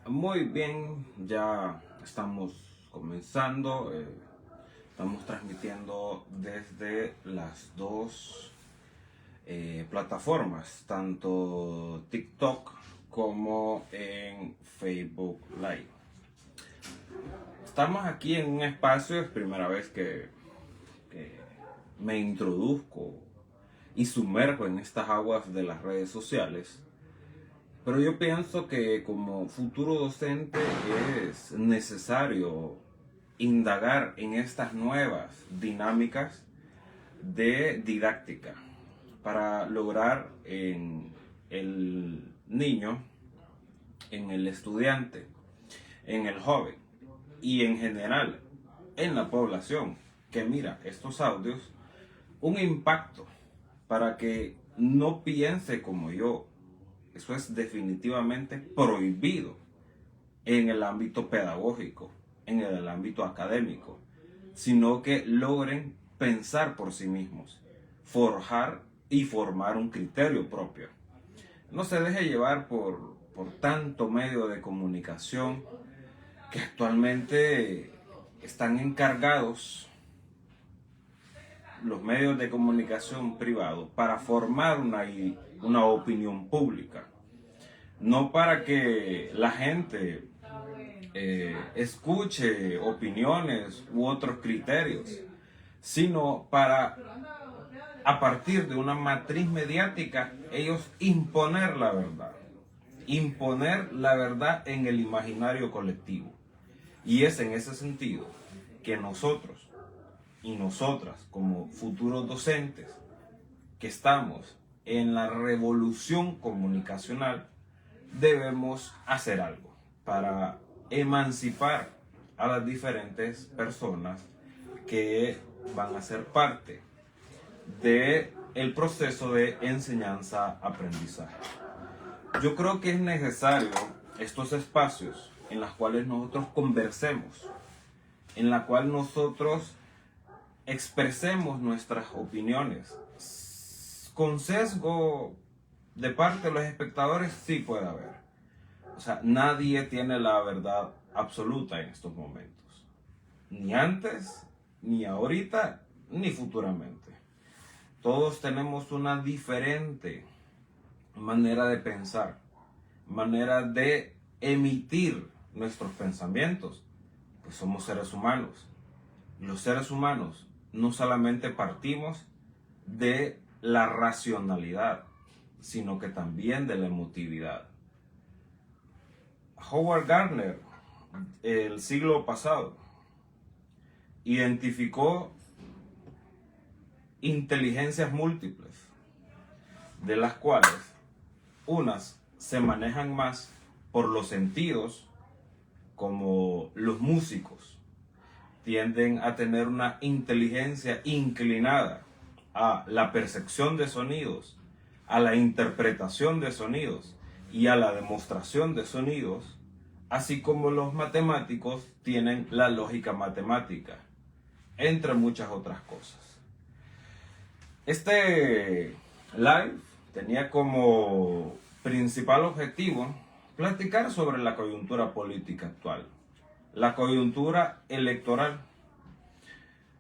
Muy bien, ya estamos comenzando. Estamos transmitiendo desde las dos plataformas, tanto TikTok como en Facebook Live. Estamos aquí en un espacio, es primera vez que me introduzco y sumerjo en estas aguas de las redes sociales. Pero yo pienso que como futuro docente es necesario indagar en estas nuevas dinámicas de didáctica para lograr en el niño, en el estudiante, en el joven y en general en la población que mira estos audios un impacto para que no piense como yo. Eso es definitivamente prohibido en el ámbito pedagógico, en el ámbito académico, sino que logren pensar por sí mismos, forjar y formar un criterio propio. No se deje llevar por tanto medio de comunicación que actualmente están encargados los medios de comunicación privados para formar una opinión pública, no para que la gente escuche opiniones u otros criterios, sino para, a partir de una matriz mediática, ellos imponer la verdad en el imaginario colectivo. Y es en ese sentido que nosotros y nosotras, como futuros docentes, que estamos en la revolución comunicacional, debemos hacer algo para emancipar a las diferentes personas que van a ser parte del proceso de enseñanza-aprendizaje. Yo creo que es necesario estos espacios en los cuales nosotros conversemos, en la cual nosotros expresemos nuestras opiniones. Con sesgo de parte de los espectadores sí puede haber. O sea, nadie tiene la verdad absoluta en estos momentos. Ni antes, ni ahorita, ni futuramente. Todos tenemos una diferente manera de pensar, manera de emitir nuestros pensamientos. Pues somos seres humanos. Los seres humanos no solamente partimos de la racionalidad, sino que también de la emotividad. Howard Gardner, el siglo pasado, identificó inteligencias múltiples, de las cuales unas se manejan más por los sentidos, como los músicos tienden a tener una inteligencia inclinada a la percepción de sonidos, a la interpretación de sonidos y a la demostración de sonidos, así como los matemáticos tienen la lógica matemática, entre muchas otras cosas. Este live tenía como principal objetivo platicar sobre la coyuntura política actual, la coyuntura electoral.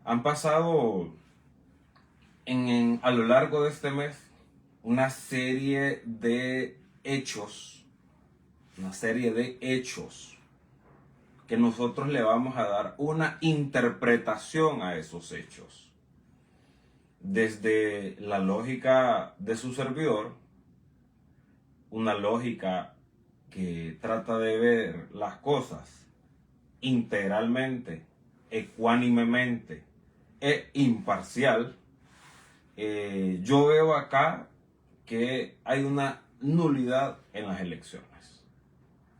Han pasado a lo largo de este mes una serie de hechos que nosotros le vamos a dar una interpretación a esos hechos. Desde la lógica de su servidor, una lógica que trata de ver las cosas integralmente, ecuánimemente e imparcial. Yo veo acá que hay una nulidad en las elecciones.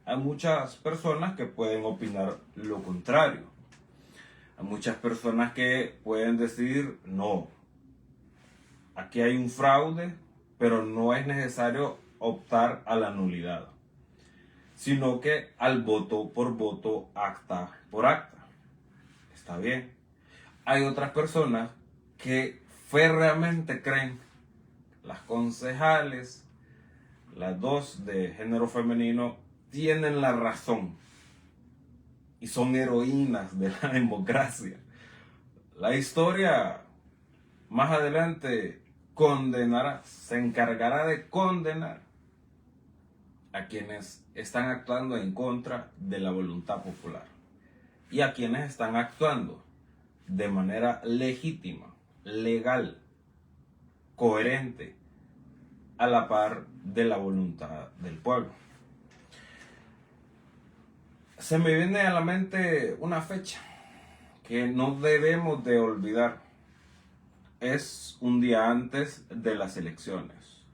Hay muchas personas que pueden opinar lo contrario. Hay muchas personas que pueden decir, no, aquí hay un fraude, pero no es necesario optar a la nulidad, sino que al voto por voto, acta por acta. Está bien. Hay otras personas que férreamente creen las concejales, las dos de género femenino, tienen la razón y son heroínas de la democracia. La historia más adelante condenará, se encargará de condenar a quienes están actuando en contra de la voluntad popular y a quienes están actuando de manera legítima, legal, coherente, a la par de la voluntad del pueblo. Se me viene a la mente una fecha que no debemos de olvidar. Es un día antes de las elecciones.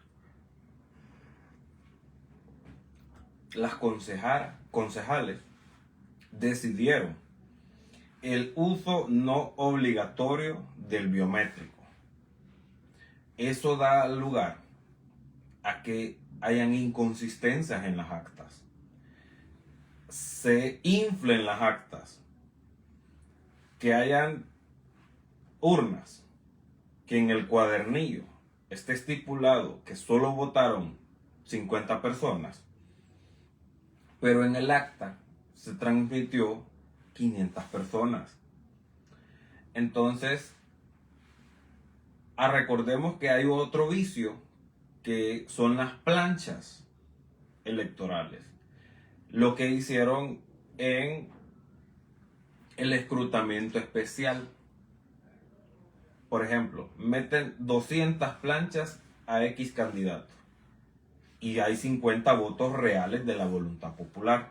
Las concejales decidieron el uso no obligatorio del biométrico. Eso da lugar a que hayan inconsistencias en las actas. Se inflen las actas. Que hayan urnas, que en el cuadernillo esté estipulado que solo votaron 50 personas, pero en el acta se transmitió 500 personas. Entonces, recordemos que hay otro vicio que son las planchas electorales. Lo que hicieron en el escrutamiento especial. Por ejemplo, meten 200 planchas a X candidato y hay 50 votos reales de la voluntad popular.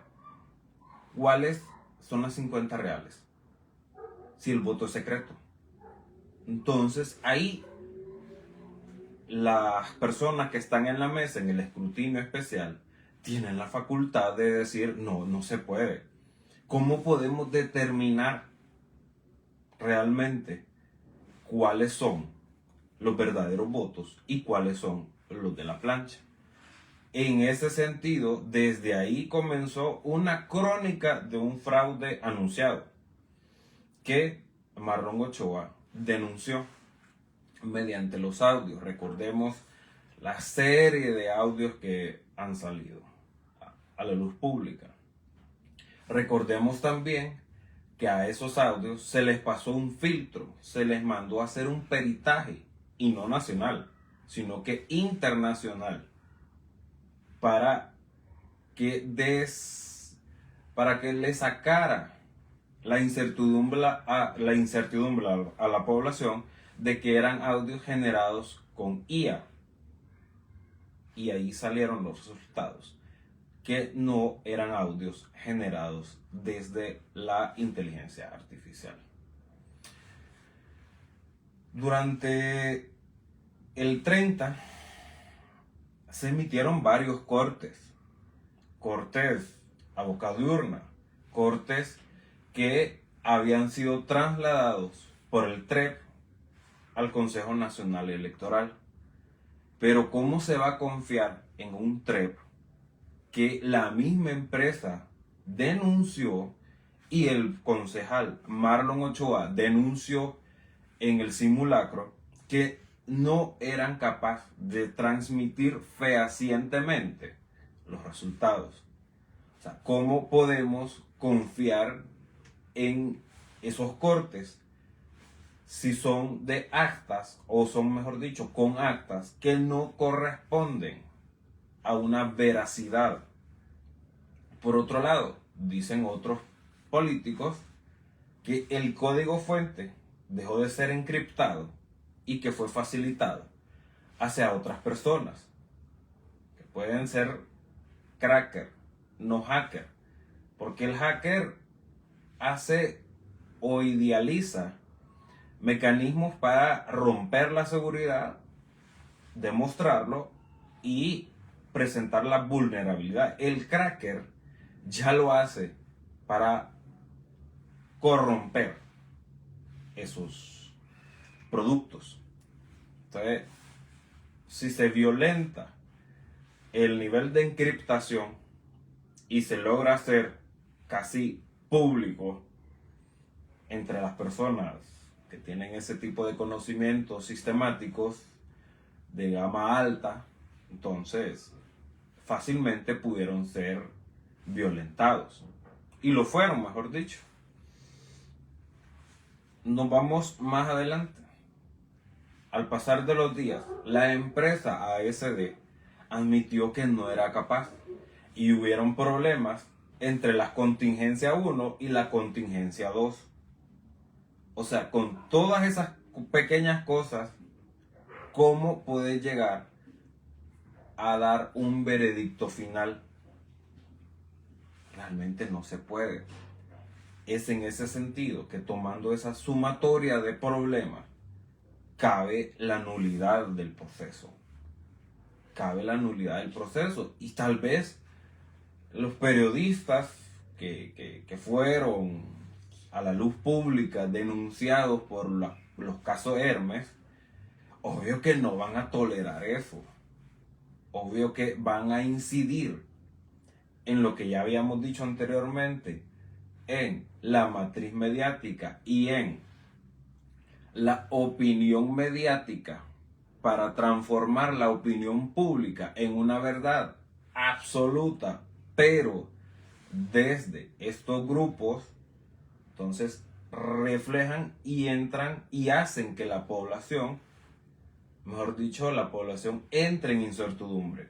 ¿Cuáles son las 50 reales? Si el voto es secreto. Entonces, ahí las personas que están en la mesa en el escrutinio especial tienen la facultad de decir, no, no se puede. ¿Cómo podemos determinar realmente cuáles son los verdaderos votos y cuáles son los de la plancha? En ese sentido, desde ahí comenzó una crónica de un fraude anunciado que Marlon Ochoa denunció mediante los audios. Recordemos la serie de audios que han salido a la luz pública. Recordemos también que a esos audios se les pasó un filtro, se les mandó a hacer un peritaje, y no nacional, sino que internacional, para que le sacara la incertidumbre a la población de que eran audios generados con IA. Y ahí salieron los resultados, que no eran audios generados desde la inteligencia artificial. Durante el 30 se emitieron varios cortes a boca de urna, cortes que habían sido trasladados por el TREP al Consejo Nacional Electoral. Pero ¿cómo se va a confiar en un TREP que la misma empresa denunció y el concejal Marlon Ochoa denunció en el simulacro que no eran capaces de transmitir fehacientemente los resultados? O sea, ¿cómo podemos confiar en esos cortes si son de actas, o son, mejor dicho, con actas que no corresponden a una veracidad? Por otro lado, dicen otros políticos que el código fuente dejó de ser encriptado y que fue facilitado hacia otras personas, que pueden ser cracker, no hacker, porque el hacker hace o idealiza mecanismos para romper la seguridad, demostrarlo y presentar la vulnerabilidad. El cracker ya lo hace para corromper esos productos. Entonces, si se violenta el nivel de encriptación y se logra hacer casi público entre las personas que tienen ese tipo de conocimientos sistemáticos de gama alta, entonces fácilmente pudieron ser violentados. Y lo fueron, mejor dicho. Nos vamos más adelante. Al pasar de los días, la empresa ASD admitió que no era capaz y hubieron problemas entre la contingencia 1 y la contingencia 2. O sea, con todas esas pequeñas cosas, ¿cómo puede llegar a dar un veredicto final? Realmente no se puede. Es en ese sentido que, tomando esa sumatoria de problemas, cabe la nulidad del proceso. Cabe la nulidad del proceso. Y tal vez los periodistas que fueron a la luz pública denunciados por los casos Hermes, obvio que no van a tolerar eso. Obvio que van a incidir en lo que ya habíamos dicho anteriormente, en la matriz mediática y en la opinión mediática, para transformar la opinión pública en una verdad absoluta, pero desde estos grupos, entonces reflejan y entran y hacen que la población, mejor dicho, la población entre en incertidumbre.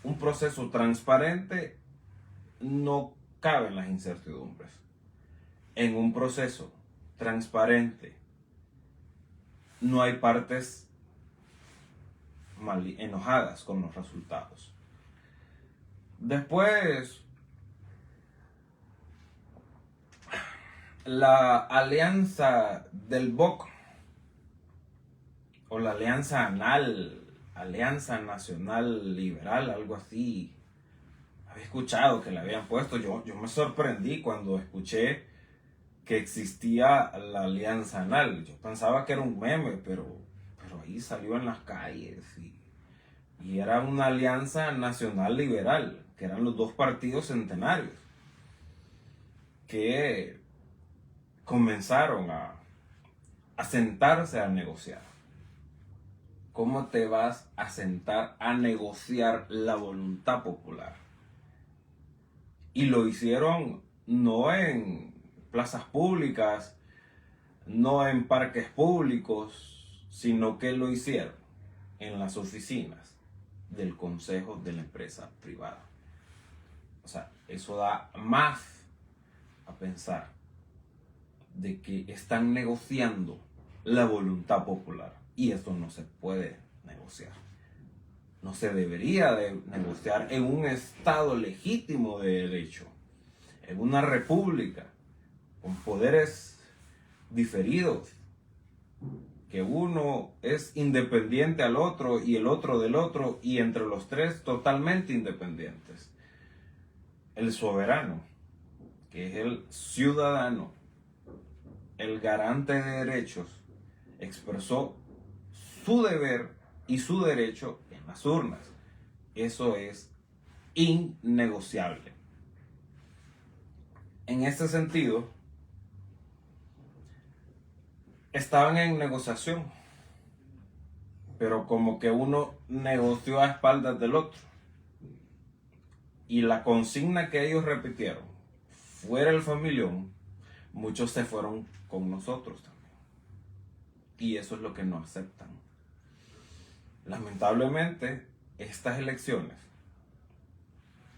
Un proceso transparente no cabe en las incertidumbres. En un proceso transparente no hay partes enojadas con los resultados. Después, la alianza del BOC, o la alianza Alianza Nacional Liberal, algo así. Había escuchado que le habían puesto. Yo me sorprendí cuando escuché que existía la Alianza ANAL. Yo pensaba que era un meme, pero ahí salió en las calles y era una Alianza Nacional Liberal, que eran los dos partidos centenarios que comenzaron a sentarse a negociar. ¿Cómo te vas a sentar a negociar la voluntad popular? Y lo hicieron no en plazas públicas, no en parques públicos, sino que lo hicieron en las oficinas del consejo de la empresa privada. O sea, eso da más a pensar de que están negociando la voluntad popular, y esto no se puede negociar. No se debería de negociar en un estado legítimo de derecho, en una república con poderes diferidos, que uno es independiente al otro y el otro del otro, y entre los tres totalmente independientes. El soberano, que es el ciudadano, el garante de derechos, expresó su deber y su derecho en las urnas. Eso es innegociable. En este sentido, estaban en negociación, pero como que uno negoció a espaldas del otro. Y la consigna que ellos repitieron, fuera el familión, muchos se fueron con nosotros también. Y eso es lo que no aceptan. Lamentablemente, estas elecciones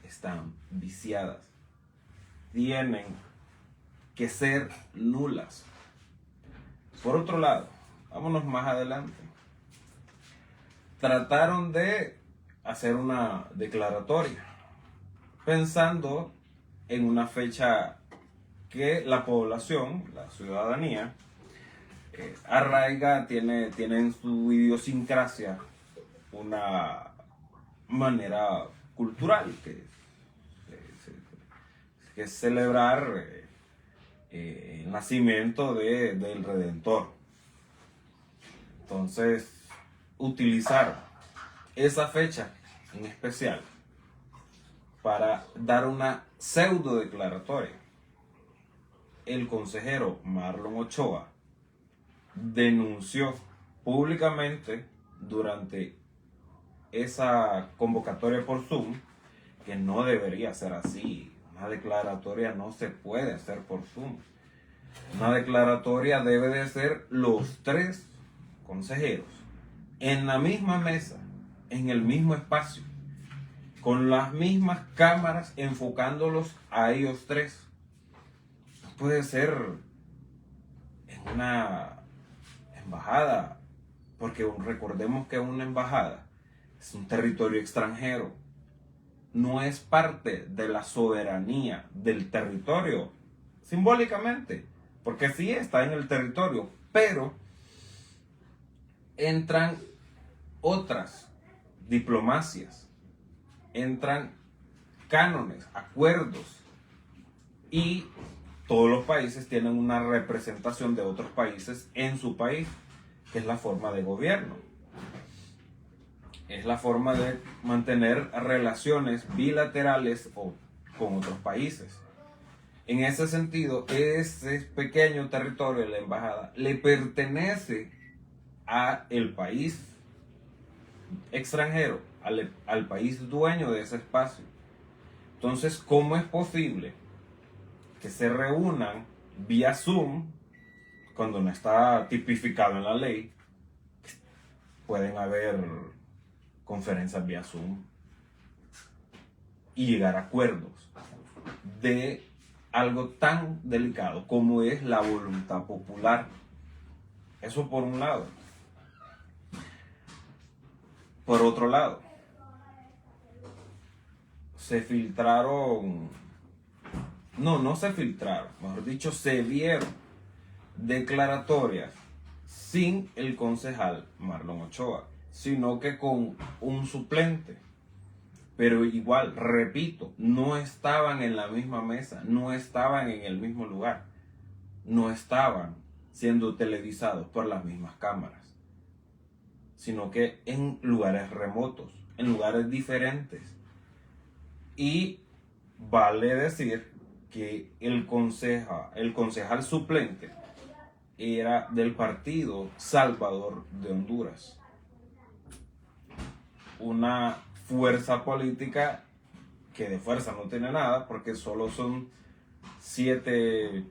están viciadas. Tienen que ser nulas. Por otro lado, vámonos más adelante. Trataron de hacer una declaratoria, pensando en una fecha que la población, la ciudadanía, arraiga, tiene en su idiosincrasia una manera cultural que es celebrar el nacimiento del Redentor. Entonces, utilizar esa fecha en especial para dar una pseudo declaratoria. El consejero Marlon Ochoa denunció públicamente durante esa convocatoria por Zoom que no debería ser así. Una declaratoria no se puede hacer por Zoom. Una declaratoria debe de ser los 3 consejeros en la misma mesa, en el mismo espacio, con las mismas cámaras enfocándolos a ellos 3. No puede ser en una embajada, porque recordemos que una embajada es un territorio extranjero, no es parte de la soberanía del territorio, simbólicamente, porque sí está en el territorio, pero entran otras diplomacias, entran cánones, acuerdos, y todos los países tienen una representación de otros países en su país, que es la forma de gobierno. Es la forma de mantener relaciones bilaterales o con otros países. En ese sentido, ese pequeño territorio de la embajada le pertenece al país extranjero, al país dueño de ese espacio. Entonces, ¿cómo es posible que se reúnan vía Zoom cuando no está tipificado en la ley? Pueden haber conferencias vía Zoom y llegar a acuerdos de algo tan delicado como es la voluntad popular. Eso por un lado. Por otro lado, no se filtraron, mejor dicho, se vieron declaratorias sin el concejal Marlon Ochoa, sino que con un suplente. Pero igual, repito, no estaban en la misma mesa, no estaban en el mismo lugar, no estaban siendo televisados por las mismas cámaras, sino que en lugares remotos, en lugares diferentes. Y vale decir que el concejal suplente era del partido Salvador de Honduras, una fuerza política que de fuerza no tiene nada, porque solo son 7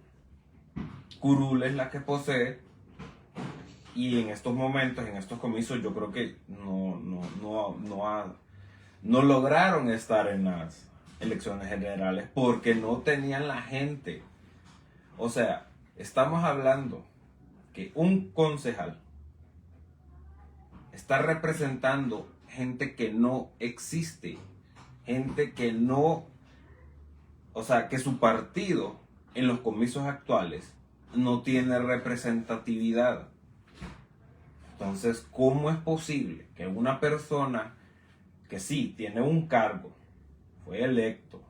curules las que posee, y en estos momentos, en estos comicios, yo creo que no lograron estar en las elecciones generales porque no tenían la gente. O sea, estamos hablando que un concejal está representando gente que no existe, gente que no, o sea, que su partido en los comicios actuales no tiene representatividad. Entonces, ¿cómo es posible que una persona que sí tiene un cargo, fue electo,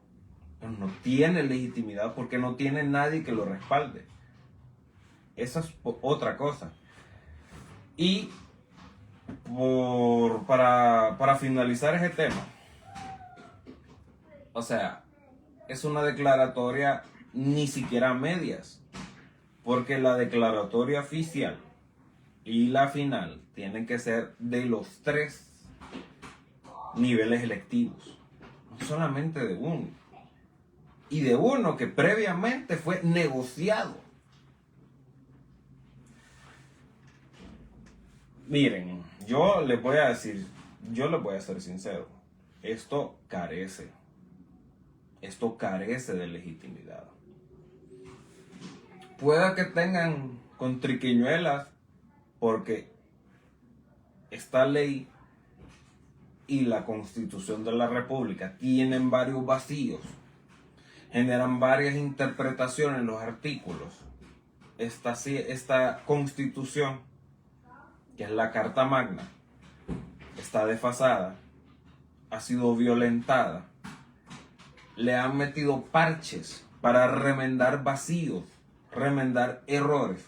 pero no tiene legitimidad porque no tiene nadie que lo respalde? Esa es otra cosa. Y para finalizar ese tema, o sea, es una declaratoria ni siquiera a medias, porque la declaratoria oficial y la final tienen que ser de los 3 niveles electivos, no solamente de uno, y de uno que previamente fue negociado. Miren, yo les voy a ser sincero, esto carece de legitimidad. Pueda que tengan con triquiñuelas, porque esta ley y la Constitución de la República tienen varios vacíos, generan varias interpretaciones en los artículos. Esta Constitución, que es la Carta Magna, está desfasada, ha sido violentada, le han metido parches para remendar vacíos, remendar errores,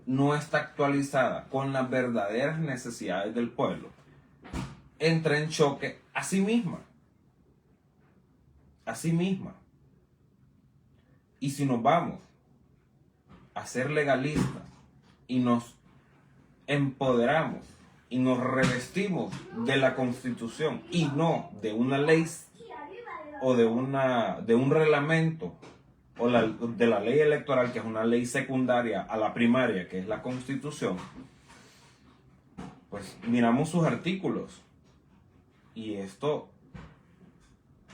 no está actualizada con las verdaderas necesidades del pueblo, entra en choque a sí misma. Y si nos vamos a ser legalistas y nos empoderamos y nos revestimos de la Constitución y no de una ley o de un reglamento o de la ley electoral, que es una ley secundaria a la primaria, que es la Constitución, pues miramos sus artículos y esto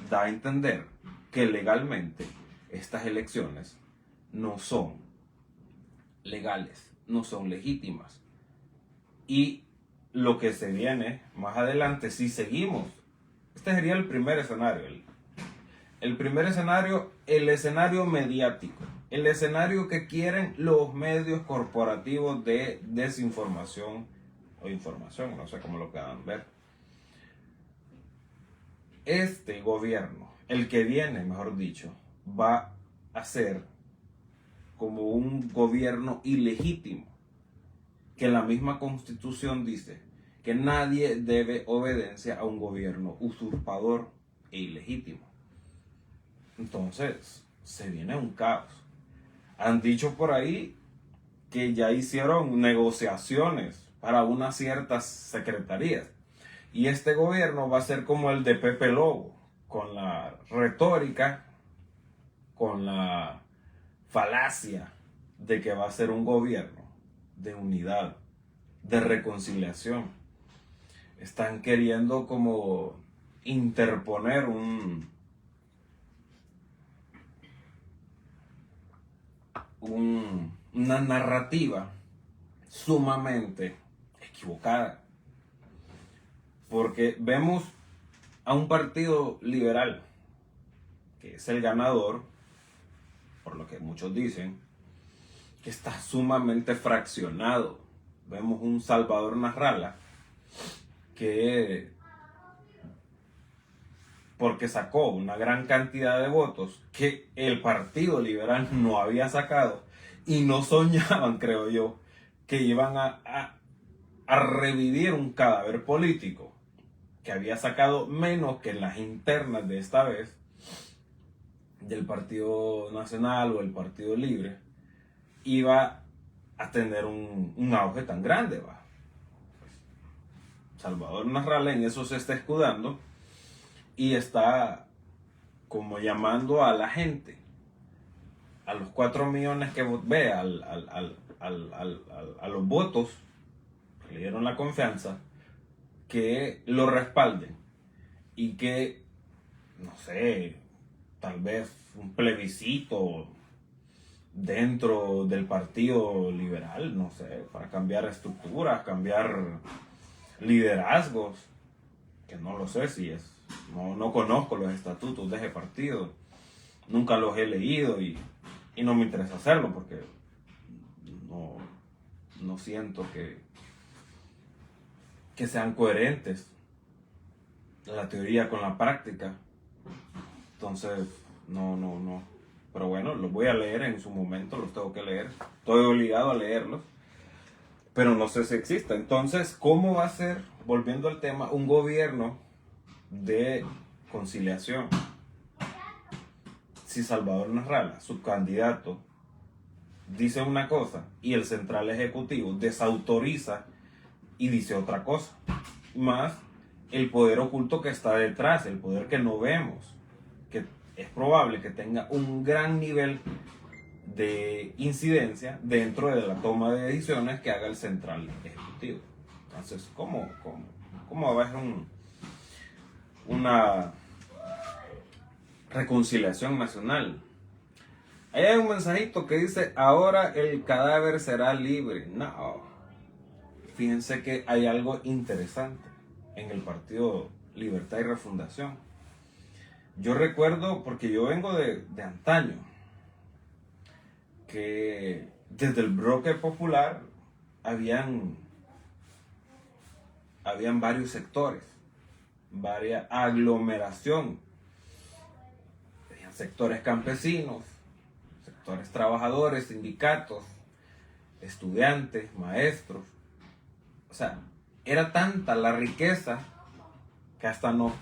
da a entender que legalmente estas elecciones no son legales, no son legítimas. Y lo que se viene más adelante, si seguimos, este sería el primer escenario, el primer escenario, el escenario mediático, el escenario que quieren los medios corporativos de desinformación o información, no sé cómo lo puedan ver. Este gobierno, el que viene, mejor dicho, va a ser como un gobierno ilegítimo, que la misma Constitución dice que nadie debe obediencia a un gobierno usurpador e ilegítimo. Entonces, se viene un caos. Han dicho por ahí que ya hicieron negociaciones para unas ciertas secretarías. Y este gobierno va a ser como el de Pepe Lobo, con la retórica, con la falacia de que va a ser un gobierno de unidad, de reconciliación. Están queriendo como interponer una narrativa sumamente equivocada. Porque vemos a un partido liberal, que es el ganador, por lo que muchos dicen, que está sumamente fraccionado. Vemos un Salvador Narrala que, porque sacó una gran cantidad de votos que el Partido Liberal no había sacado, y no soñaban, creo yo, que iban a revivir un cadáver político que había sacado menos que en las internas de esta vez del Partido Nacional o el Partido Libre, iba a tener un auge tan grande. ¿Va? Salvador Narrala en eso se está escudando y está como llamando a la gente, a los 4 millones que ve, a los votos que le dieron la confianza, que lo respalden y que, no sé, tal vez un plebiscito dentro del Partido Liberal, no sé, para cambiar estructuras, cambiar liderazgos, que no lo sé si es, no conozco los estatutos de ese partido, nunca los he leído y no me interesa hacerlo porque no siento que sean coherentes la teoría con la práctica. Entonces, no. Pero bueno, los voy a leer en su momento, los tengo que leer. Estoy obligado a leerlos. Pero no sé si exista. Entonces, ¿cómo va a ser, volviendo al tema, un gobierno de conciliación? Si Salvador Narrala, su candidato, dice una cosa y el central ejecutivo desautoriza y dice otra cosa. Más el poder oculto que está detrás, el poder que no vemos, que es probable que tenga un gran nivel de incidencia dentro de la toma de decisiones que haga el central ejecutivo. Entonces, ¿cómo va a haber una reconciliación nacional? Ahí hay un mensajito que dice, ahora el cadáver será libre. No, fíjense que hay algo interesante en el Partido Libertad y Refundación. Yo recuerdo, porque yo vengo de antaño, que desde el bloque popular habían varios sectores, varias aglomeración, habían sectores campesinos, sectores trabajadores, sindicatos, estudiantes, maestros. O sea, era tanta la riqueza que hasta nos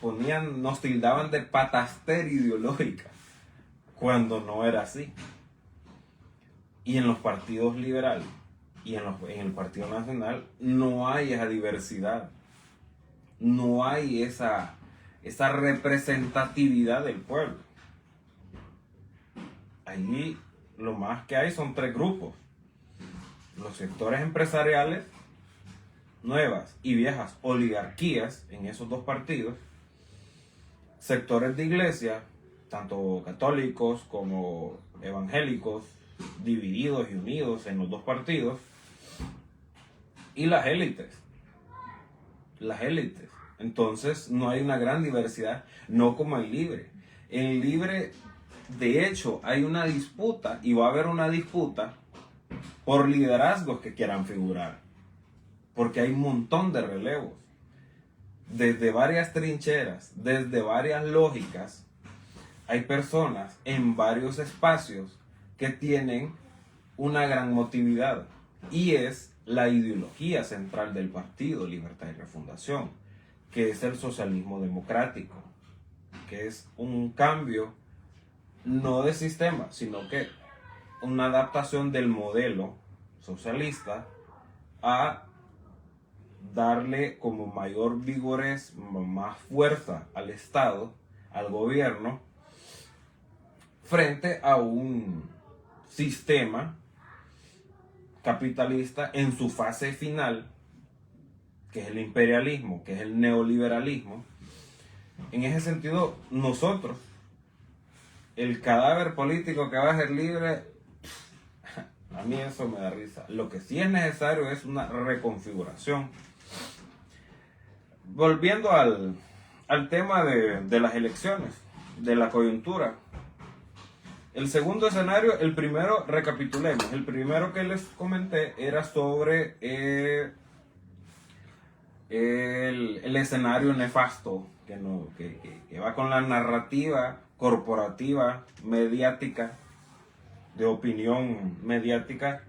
tildaban de pataster ideológica, cuando no era así. Y en los partidos liberales y en el Partido Nacional no hay esa diversidad, no hay esa esa representatividad del pueblo. Allí lo más que hay son 3 grupos: los sectores empresariales, nuevas y viejas oligarquías en esos 2 partidos, sectores de iglesia, tanto católicos como evangélicos, divididos y unidos en los 2 partidos, y las élites. Las élites. Entonces no hay una gran diversidad, no como en Libre. En Libre, de hecho, hay una disputa, y va a haber una disputa por liderazgos que quieran figurar, porque hay un montón de relevos, desde varias trincheras, desde varias lógicas. Hay personas en varios espacios que tienen una gran motividad, y es la ideología central del Partido Libertad y Refundación, que es el socialismo democrático, que es un cambio no de sistema, sino que una adaptación del modelo socialista a darle como mayor vigorez, más fuerza al Estado, al gobierno, frente a un sistema capitalista en su fase final, que es el imperialismo, que es el neoliberalismo. En ese sentido, nosotros, el cadáver político que va a ser Libre, a mí eso me da risa. Lo que sí es necesario es una reconfiguración. Volviendo al tema de las elecciones, de la coyuntura. El segundo escenario, el primero, recapitulemos. El primero que les comenté era sobre el escenario nefasto que va con la narrativa corporativa, mediática, de opinión mediática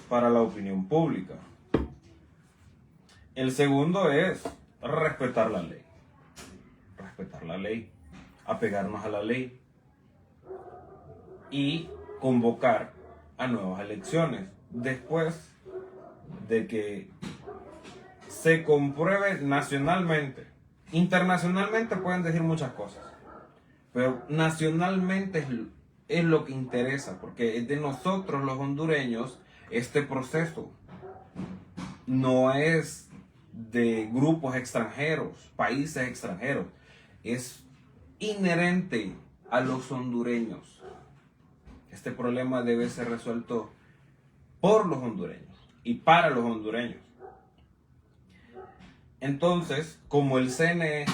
para la opinión pública. El segundo es respetar la ley, apegarnos a la ley y convocar a nuevas elecciones después de que se compruebe nacionalmente. Internacionalmente pueden decir muchas cosas, pero nacionalmente es lo que interesa, porque es de nosotros los hondureños este proceso. No es de grupos extranjeros, países extranjeros. Es inherente a los hondureños. Este problema debe ser resuelto por los hondureños y para los hondureños. Entonces, como el CNE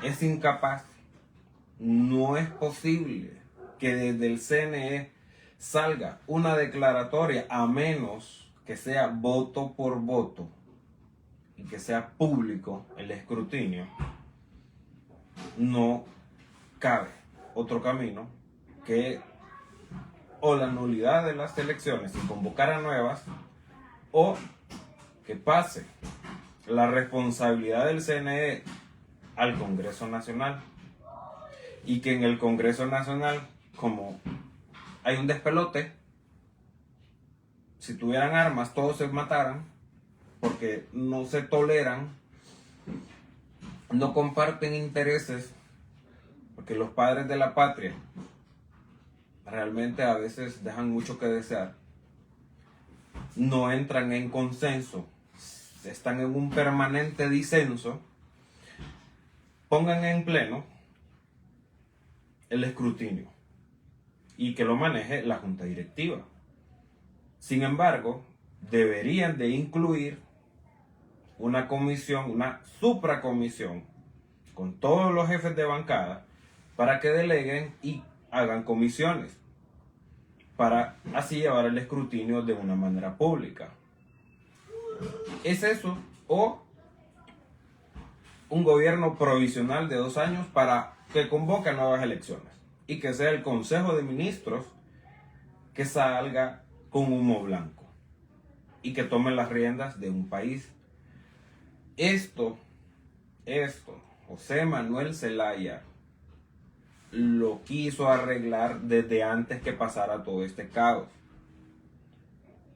es incapaz, no es posible que desde el CNE salga una declaratoria, a menos que sea voto por voto y que sea público el escrutinio. No cabe otro camino que o la nulidad de las elecciones y convocar a nuevas, o que pase la responsabilidad del CNE al Congreso Nacional, y que en el Congreso Nacional, como hay un despelote, si tuvieran armas todos se mataran, porque no se toleran, no comparten intereses, porque los padres de la patria realmente a veces dejan mucho que desear, no entran en consenso, están en un permanente disenso. Pongan en pleno el escrutinio y que lo maneje la junta directiva. Sin embargo, deberían de incluir una comisión, una supracomisión, con todos los jefes de bancada, para que deleguen y hagan comisiones, para así llevar el escrutinio de una manera pública. ¿Es eso? O un gobierno provisional de 2 años para que convoque nuevas elecciones y que sea el Consejo de Ministros que salga con humo blanco y que tome las riendas de un país. Esto, José Manuel Zelaya lo quiso arreglar desde antes que pasara todo este caos.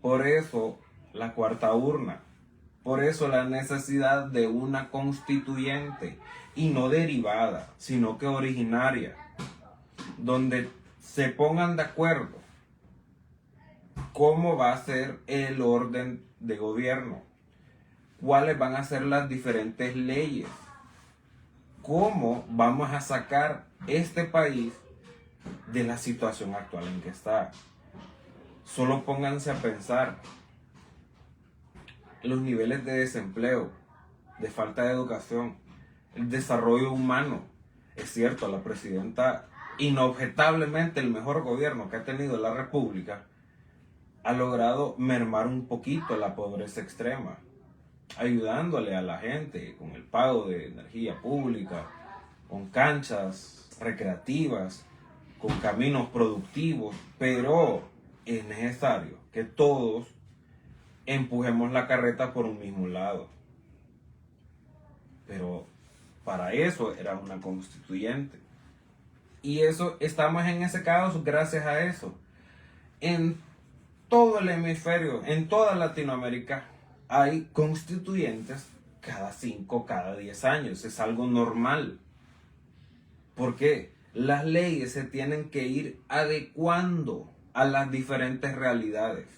Por eso la cuarta urna, por eso la necesidad de una constituyente y no derivada, sino que originaria, donde se pongan de acuerdo cómo va a ser el orden de gobierno, cuáles van a ser las diferentes leyes, cómo vamos a sacar este país de la situación actual en que está. Solo pónganse a pensar los niveles de desempleo, de falta de educación, el desarrollo humano. Es cierto, la presidenta, inobjetablemente el mejor gobierno que ha tenido la República, ha logrado mermar un poquito la pobreza extrema, ayudándole a la gente con el pago de energía pública, con canchas recreativas, con caminos productivos, pero es necesario que todos empujemos la carreta por un mismo lado. Pero para eso era una constituyente. Y eso, estamos en ese caso gracias a eso. En todo el hemisferio, en toda Latinoamérica, hay constituyentes cada 5, cada 10 años. Es algo normal. Porque las leyes se tienen que ir adecuando a las diferentes realidades.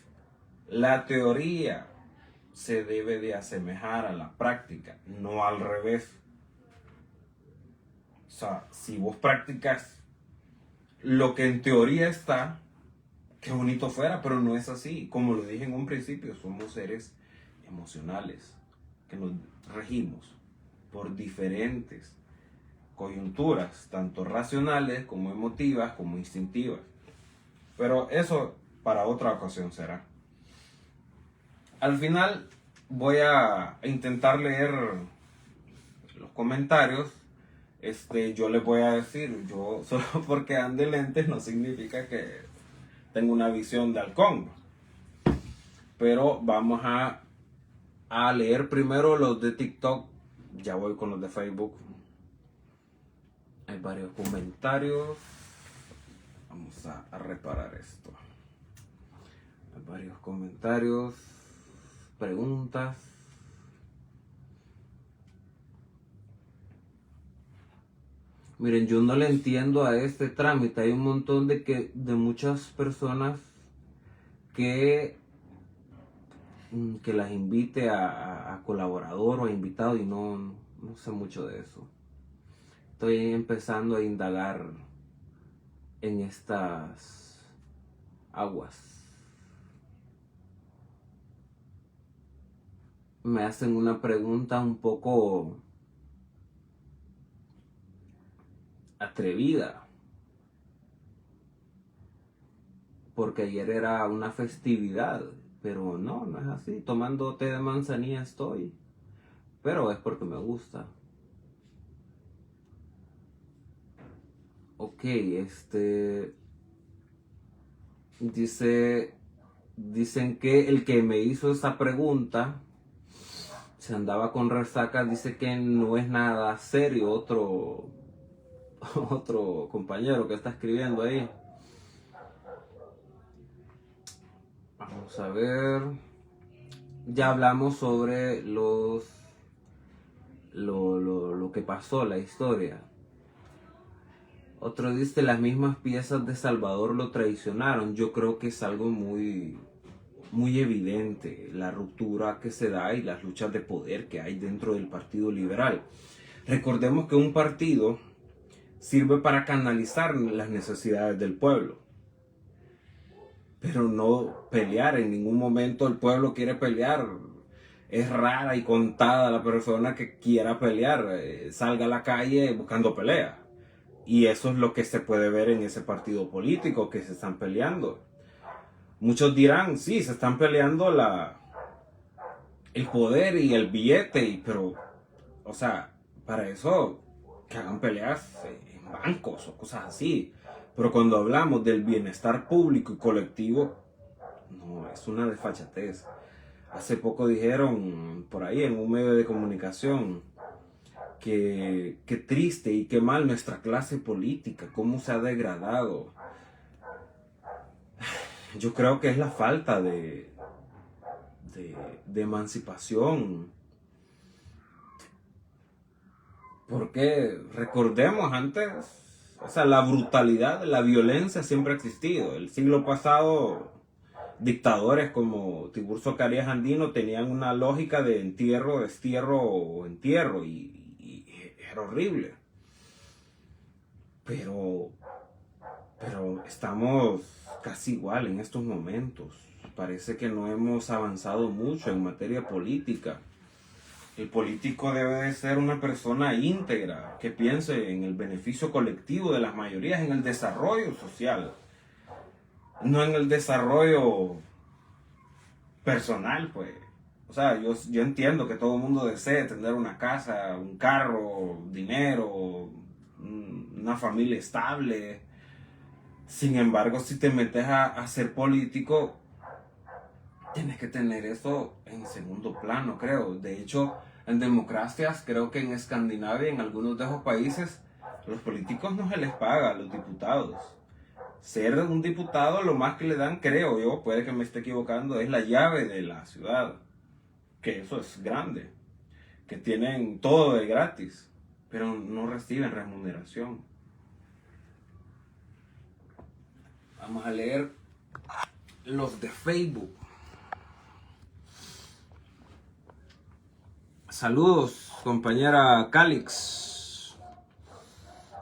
La teoría se debe de asemejar a la práctica, no al revés. O sea, si vos practicas lo que en teoría está, qué bonito fuera, pero no es así. Como lo dije en un principio, somos seres emocionales, que nos regimos por diferentes coyunturas, tanto racionales como emotivas, como instintivas. Pero eso para otra ocasión será. Al final voy a intentar leer los comentarios. Yo les voy a decir, yo solo porque ande lentes no significa que tengo una visión de halcón. Pero vamos a leer primero los de TikTok. Ya voy con los de Facebook. Hay varios comentarios. Vamos a reparar esto. Hay varios comentarios, preguntas. Miren, yo no le entiendo a este trámite. Hay un montón de muchas personas que las invite a colaborador o a invitado y no sé mucho de eso. Estoy empezando a indagar en estas aguas. Me hacen una pregunta un poco atrevida, porque ayer era una festividad, pero no es así. Tomando té de manzanilla estoy, pero es porque me gusta. Ok, dicen que el que me hizo esa pregunta se andaba con resaca, dice que no es nada serio. Otro compañero que está escribiendo ahí. Vamos a ver. Ya hablamos sobre lo que pasó, la historia. Otro dice, las mismas piezas de Salvador lo traicionaron. Yo creo que es algo muy evidente, la ruptura que se da y las luchas de poder que hay dentro del Partido Liberal. Recordemos que un partido sirve para canalizar las necesidades del pueblo, pero no pelear. En ningún momento el pueblo quiere pelear. Es rara y contada la persona que quiera pelear, salga a la calle buscando pelea. Y eso es lo que se puede ver en ese partido político, que se están peleando. Muchos dirán, sí, se están peleando el poder y el billete, pero, o sea, para eso que hagan peleas en bancos o cosas así. Pero cuando hablamos del bienestar público y colectivo, no, es una desfachatez. Hace poco dijeron por ahí en un medio de comunicación que triste y qué mal nuestra clase política, cómo se ha degradado. Yo creo que es la falta de emancipación. Porque recordemos antes, o sea, la brutalidad, la violencia siempre ha existido. El siglo pasado, dictadores como Tiburcio Carías Andino tenían una lógica de entierro, destierro o entierro, y era horrible. Pero estamos casi igual en estos momentos. Parece que no hemos avanzado mucho en materia política. El político debe de ser una persona íntegra, que piense en el beneficio colectivo de las mayorías, en el desarrollo social, no en el desarrollo personal, pues. O sea, yo entiendo que todo el mundo desee tener una casa, un carro, dinero, una familia estable. Sin embargo, si te metes a ser político, tienes que tener eso en segundo plano, creo. De hecho, en democracias, creo que en Escandinavia, en algunos de esos países, los políticos no se les paga a los diputados. Ser un diputado, lo más que le dan, creo yo, puede que me esté equivocando, es la llave de la ciudad. Que eso es grande. Que tienen todo de gratis, pero no reciben remuneración. Vamos a leer los de Facebook. Saludos, compañera Calix.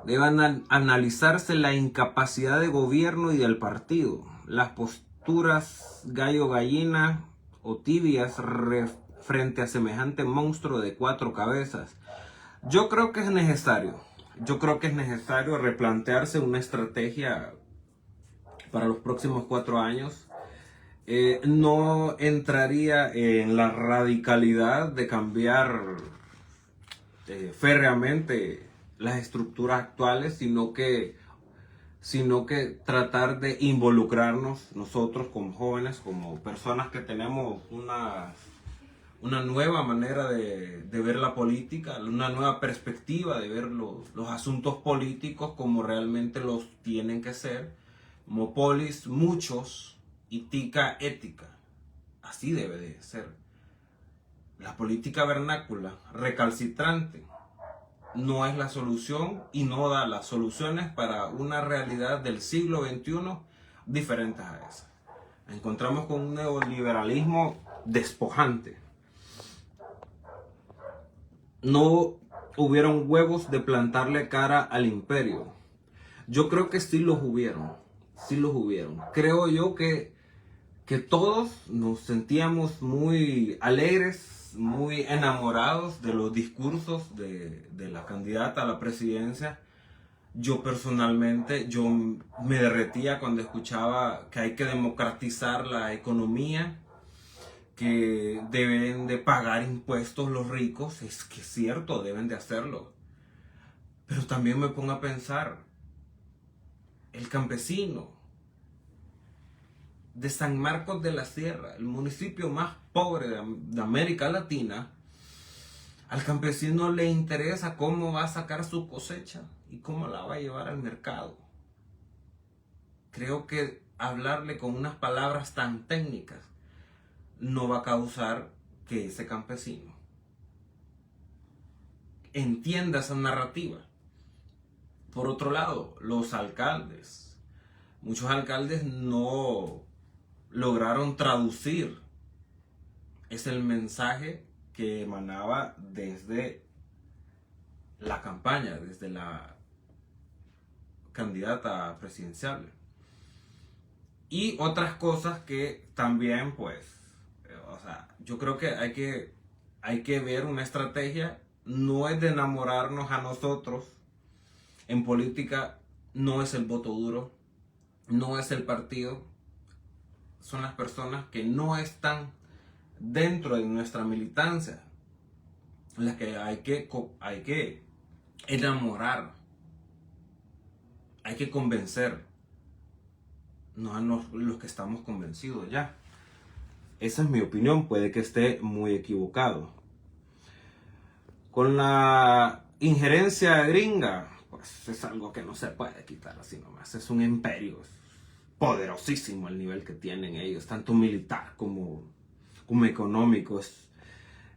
Debe analizarse la incapacidad de gobierno y del partido. Las posturas gallo-gallina o tibias frente a semejante monstruo de 4 cabezas. Yo creo que es necesario. Yo creo que es necesario replantearse una estrategia para los próximos 4 años. No entraría en la radicalidad de cambiar férreamente las estructuras actuales, sino que tratar de involucrarnos nosotros como jóvenes, como personas que tenemos una nueva manera de ver la política, una nueva perspectiva de ver los asuntos políticos como realmente los tienen que ser, como polis, muchos, y tica ética. Así debe de ser. La política vernácula, recalcitrante, no es la solución y no da las soluciones para una realidad del siglo XXI diferentes a esa. Encontramos con un neoliberalismo despojante. No hubieron huevos de plantarle cara al imperio. Yo creo que sí los hubieron. Sí los hubieron. Creo yo que todos nos sentíamos muy alegres, muy enamorados de los discursos de la candidata a la presidencia. Yo personalmente, yo me derretía cuando escuchaba que hay que democratizar la economía, que deben de pagar impuestos los ricos. Es que es cierto, deben de hacerlo. Pero también me pongo a pensar, el campesino de San Marcos de la Sierra, el municipio más pobre de América Latina, al campesino le interesa cómo va a sacar su cosecha y cómo la va a llevar al mercado. Creo que hablarle con unas palabras tan técnicas no va a causar que ese campesino entienda esa narrativa. Por otro lado, los alcaldes. Muchos alcaldes no lograron traducir el mensaje que emanaba desde la campaña, desde la candidata presidencial. Y otras cosas que también, pues, o sea, yo creo que hay que ver una estrategia. No es de enamorarnos a nosotros. En política no es el voto duro, no es el partido, son las personas que no están dentro de nuestra militancia las que hay que enamorar, hay que convencer, no a los que estamos convencidos ya. Esa es mi opinión, puede que esté muy equivocado. Con la injerencia gringa, pues es algo que no se puede quitar así nomás. Es un imperio, es poderosísimo el nivel que tienen ellos, tanto militar como económico.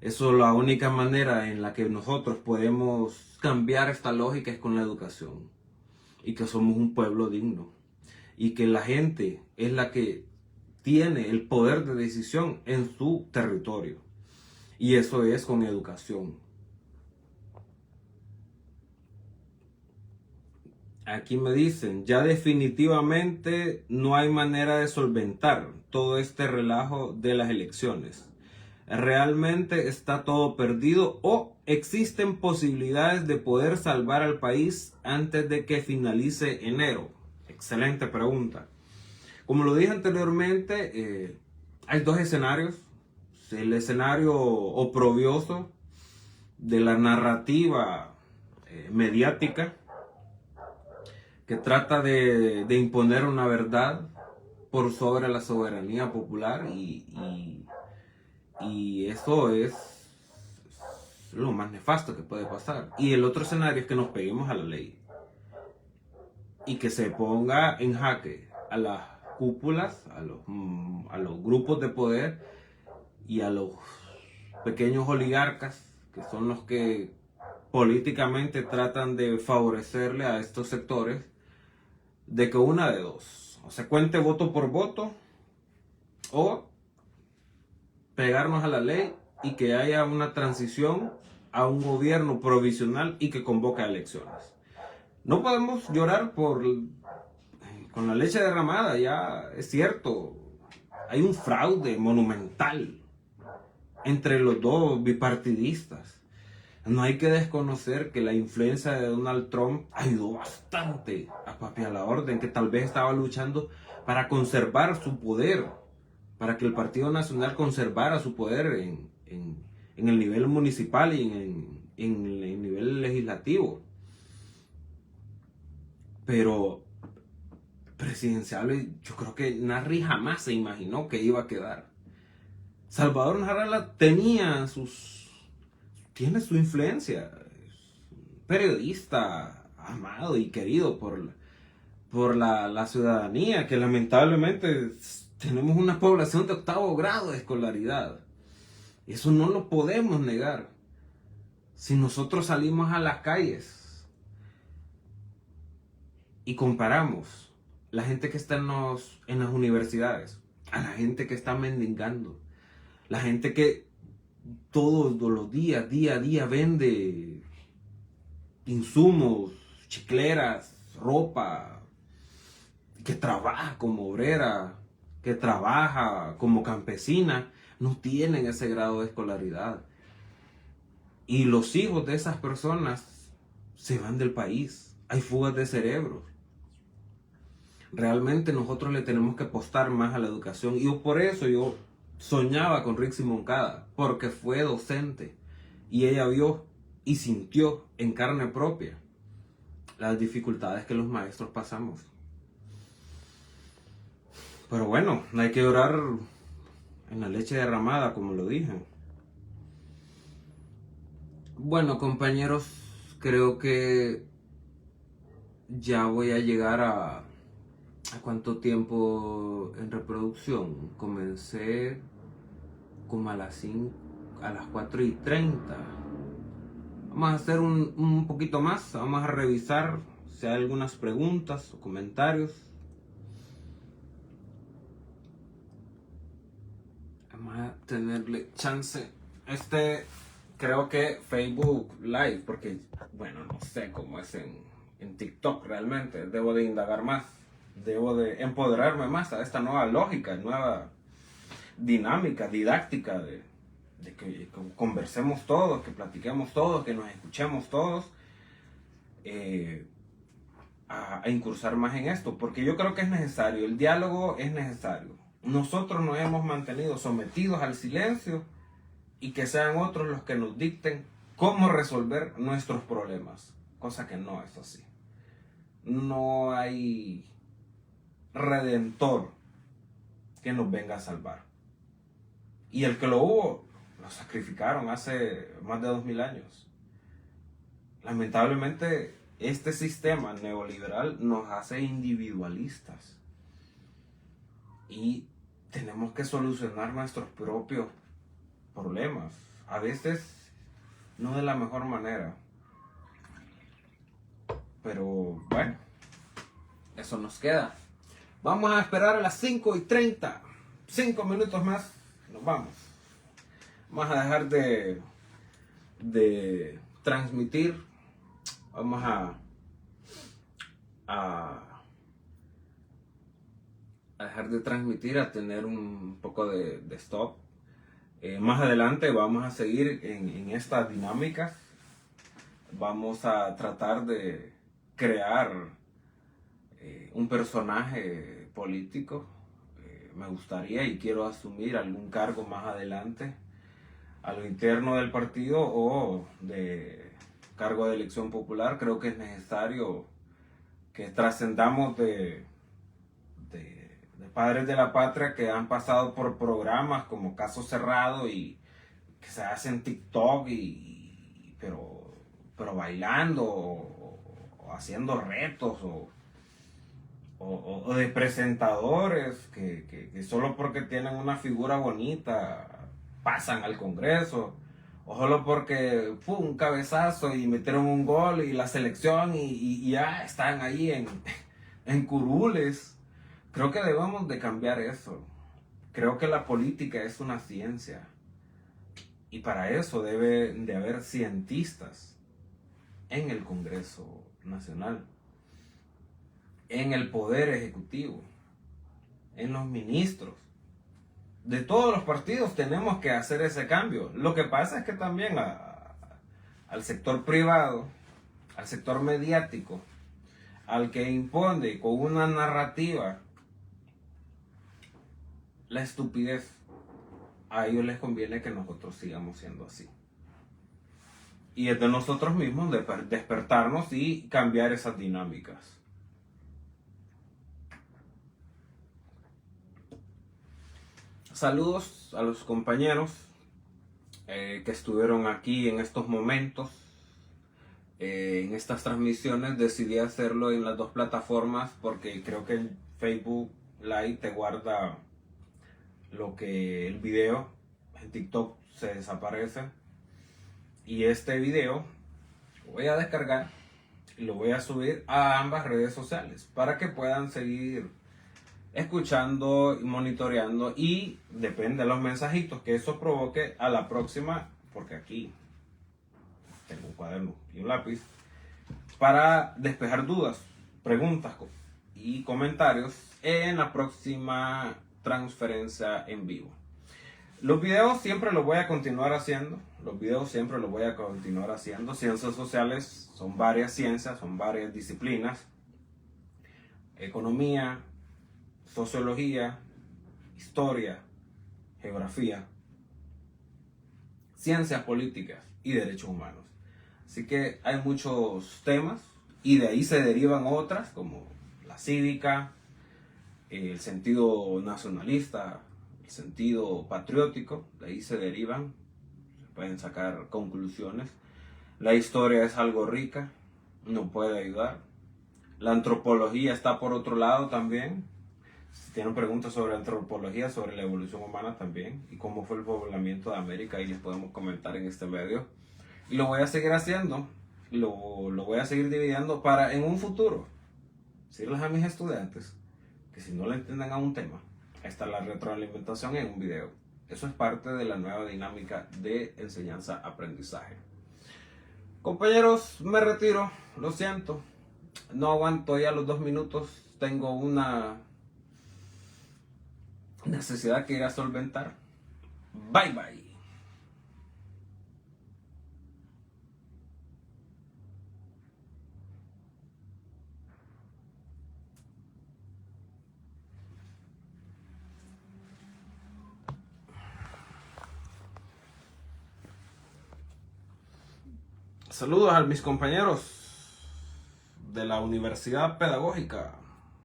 Eso, la única manera en la que nosotros podemos cambiar esta lógica es con la educación. Y que somos un pueblo digno. Y que la gente es la que tiene el poder de decisión en su territorio. Y eso es con educación. Aquí me dicen, ya definitivamente no hay manera de solventar todo este relajo de las elecciones. ¿Realmente está todo perdido o existen posibilidades de poder salvar al país antes de que finalice enero? Excelente pregunta. Como lo dije anteriormente, hay dos escenarios. El escenario oprobioso de la narrativa mediática que trata de imponer una verdad por sobre la soberanía popular y eso es lo más nefasto que puede pasar. Y el otro escenario es que nos peguemos a la ley y que se ponga en jaque a las cúpulas, a los grupos de poder y a los pequeños oligarcas, que son los que políticamente tratan de favorecerle a estos sectores, de que una de dos, o se cuente voto por voto, o pegarnos a la ley y que haya una transición a un gobierno provisional y que convoque a elecciones. No podemos llorar con la leche derramada, ya es cierto, hay un fraude monumental entre los dos bipartidistas. No hay que desconocer que la influencia de Donald Trump ayudó bastante a Papi a la Orden, que tal vez estaba luchando para conservar su poder, para que el Partido Nacional conservara su poder en el nivel municipal y en el nivel legislativo. Pero presidencial, yo creo que Narri jamás se imaginó que iba a quedar. Salvador Narrala tiene su influencia, periodista amado y querido por la ciudadanía, que lamentablemente tenemos una población de 8º grado de escolaridad. Eso no lo podemos negar. Si nosotros salimos a las calles y comparamos la gente que está en las universidades a la gente que está mendigando, la gente que todos los días, día a día, vende insumos, chicleras, ropa, que trabaja como obrera, que trabaja como campesina, no tienen ese grado de escolaridad. Y los hijos de esas personas se van del país. Hay fugas de cerebros. Realmente nosotros le tenemos que apostar más a la educación. Y por eso yo soñaba con Rixi Moncada, porque fue docente. Y ella vio y sintió en carne propia las dificultades que los maestros pasamos. Pero bueno, no hay que llorar en la leche derramada, como lo dije. Bueno, compañeros, creo que ya voy a llegar a cuánto tiempo en reproducción. Comencé como a las 4:30. Vamos a hacer un poquito más. Vamos a revisar si hay algunas preguntas o comentarios. Vamos a tenerle chance. Creo que Facebook Live, porque bueno, no sé cómo es en TikTok realmente. Debo de indagar más. Debo de empoderarme más a esta nueva lógica, nueva dinámica, didáctica de que conversemos todos, que platiquemos todos, que nos escuchemos todos, a incursar más en esto, porque yo creo que es necesario, el diálogo es necesario. Nosotros nos hemos mantenido sometidos al silencio y que sean otros los que nos dicten cómo resolver nuestros problemas, cosa que no es así. No hay redentor que nos venga a salvar. Y el que lo hubo, lo sacrificaron hace más de 2000 años. Lamentablemente, este sistema neoliberal nos hace individualistas. Y tenemos que solucionar nuestros propios problemas. a veces no de la mejor manera. Pero bueno, eso nos queda. Vamos a esperar a las 5:30. 5 minutos más, nos vamos. Vamos a dejar de transmitir. Vamos a dejar de transmitir, a tener un poco de stop. Más adelante vamos a seguir en estas dinámicas. Vamos a tratar de crear un personaje político. Me gustaría y quiero asumir algún cargo más adelante a lo interno del partido o de cargo de elección popular. Creo que es necesario que trascendamos de padres de la patria que han pasado por programas como Caso Cerrado y que se hacen TikTok pero bailando o haciendo retos o de presentadores que solo porque tienen una figura bonita pasan al Congreso, o solo porque fue un cabezazo y metieron un gol y la selección y ya están ahí en curules. Creo que debemos de cambiar eso. Creo que la política es una ciencia y para eso debe de haber cientistas en el Congreso Nacional, en el Poder Ejecutivo, en los ministros. De todos los partidos tenemos que hacer ese cambio. Lo que pasa es que también al sector privado, al sector mediático, al que impone con una narrativa la estupidez, a ellos les conviene que nosotros sigamos siendo así. Y es de nosotros mismos despertarnos y cambiar esas dinámicas. Saludos a los compañeros que estuvieron aquí en estos momentos, en estas transmisiones. Decidí hacerlo en las dos plataformas porque creo que en Facebook Live te guarda lo que el video, en TikTok se desaparece. Y este video lo voy a descargar y lo voy a subir a ambas redes sociales para que puedan seguir escuchando y monitoreando, y depende de los mensajitos que eso provoque a la próxima, porque aquí tengo un cuaderno y un lápiz para despejar dudas, preguntas y comentarios en la próxima transferencia en vivo. Los videos siempre los voy a continuar haciendo. Ciencias sociales son varias ciencias, son varias disciplinas. Economía, sociología, historia, geografía, ciencias políticas y derechos humanos. Así que hay muchos temas y de ahí se derivan otras como la cívica, el sentido nacionalista, el sentido patriótico. De ahí se derivan, se pueden sacar conclusiones. La historia es algo rica, nos puede ayudar. La antropología está por otro lado también. Si tienen preguntas sobre antropología, sobre la evolución humana también, y cómo fue el poblamiento de América, ahí les podemos comentar en este medio. Y lo voy a seguir haciendo, lo voy a seguir dividiendo para en un futuro decirles a mis estudiantes que si no le entienden a un tema, está la retroalimentación en un video. Eso es parte de la nueva dinámica de enseñanza-aprendizaje. Compañeros, me retiro, lo siento, no aguanto ya los 2 minutos, tengo una necesidad que ir a solventar. Bye bye. Saludos a mis compañeros de la Universidad Pedagógica